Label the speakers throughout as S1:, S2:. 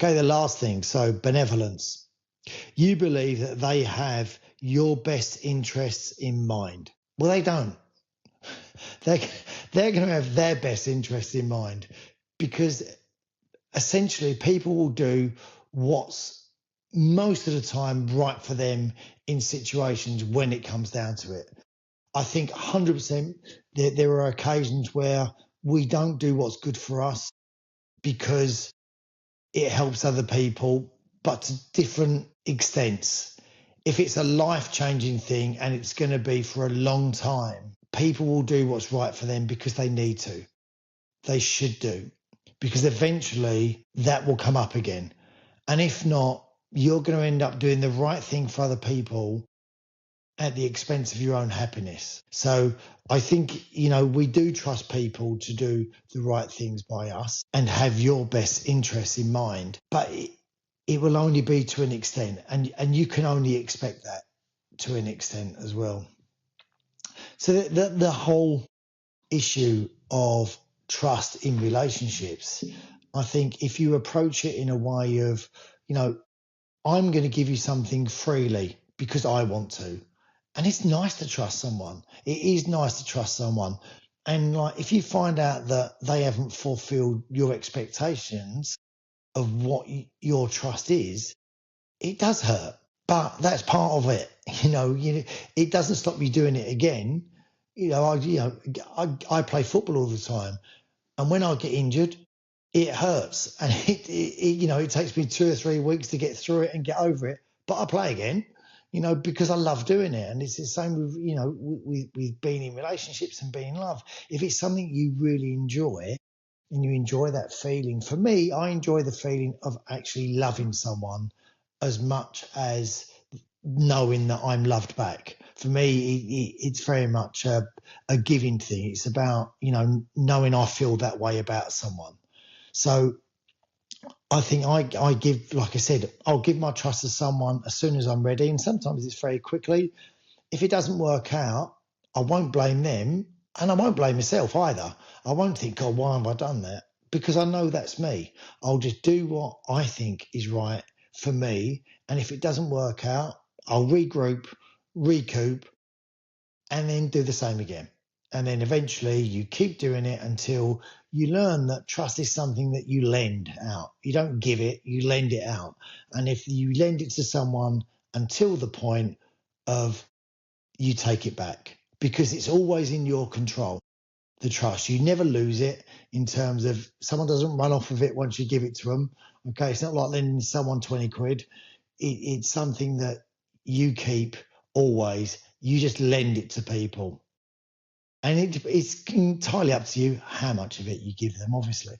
S1: Okay, the last thing. So benevolence. You believe that they have your best interests in mind. Well, they don't. They're, they're going to have their best interests in mind because essentially people will do what's most of the time right for them in situations when it comes down to it. I think 100% there are occasions where we don't do what's good for us because it helps other people, but to different extents. If it's a life-changing thing and it's going to be for a long time, people will do what's right for them because they need to. They should do, because eventually that will come up again. And if not, you're going to end up doing the right thing for other people at the expense of your own happiness. So I think, we do trust people to do the right things by us and have your best interests in mind, but it will only be to an extent, and you can only expect that to an extent as well. So the whole issue of trust in relationships, I think if you approach it in a way of, I'm going to give you something freely because I want to. And it's nice to trust someone. It is nice to trust someone. And if you find out that they haven't fulfilled your expectations of what your trust is, it does hurt. But that's part of it. It doesn't stop you doing it again. I play football all the time. And when I get injured, it hurts. And it takes me 2 or 3 weeks to get through it and get over it. But I play again, because I love doing it. And it's the same with being in relationships and being in love. If it's something you really enjoy and you enjoy that feeling, for me, I enjoy the feeling of actually loving someone as much as knowing that I'm loved back. For me, it's very much a giving thing. It's about, knowing I feel that way about someone. So I think I give, like I said, I'll give my trust to someone as soon as I'm ready. And sometimes it's very quickly. If it doesn't work out, I won't blame them and I won't blame myself either. I won't think, God, why have I done that? Because I know that's me. I'll just do what I think is right for me. And if it doesn't work out, I'll regroup, recoup, and then do the same again. And then eventually you keep doing it until you learn that trust is something that you lend out. You don't give it, you lend it out. And if you lend it to someone until the point of you take it back, because it's always in your control, the trust. You never lose it in terms of someone doesn't run off of it once you give it to them. Okay, it's not like lending someone 20 quid. It's something that you keep always. You just lend it to people. And it's entirely up to you how much of it you give them, obviously.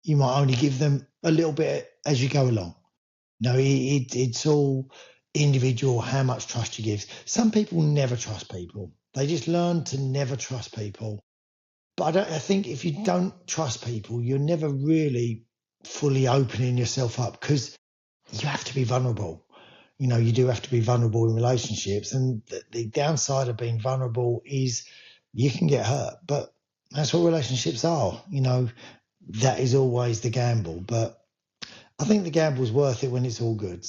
S1: You might only give them a little bit as you go along. No, it's all individual how much trust you give. Some people never trust people. They just learn to never trust people. But I think if you don't trust people, you're never really fully opening yourself up because you have to be vulnerable. You do have to be vulnerable in relationships. And the downside of being vulnerable is you can get hurt. But that's what relationships are. That is always the gamble. But I think the gamble's worth it when it's all good.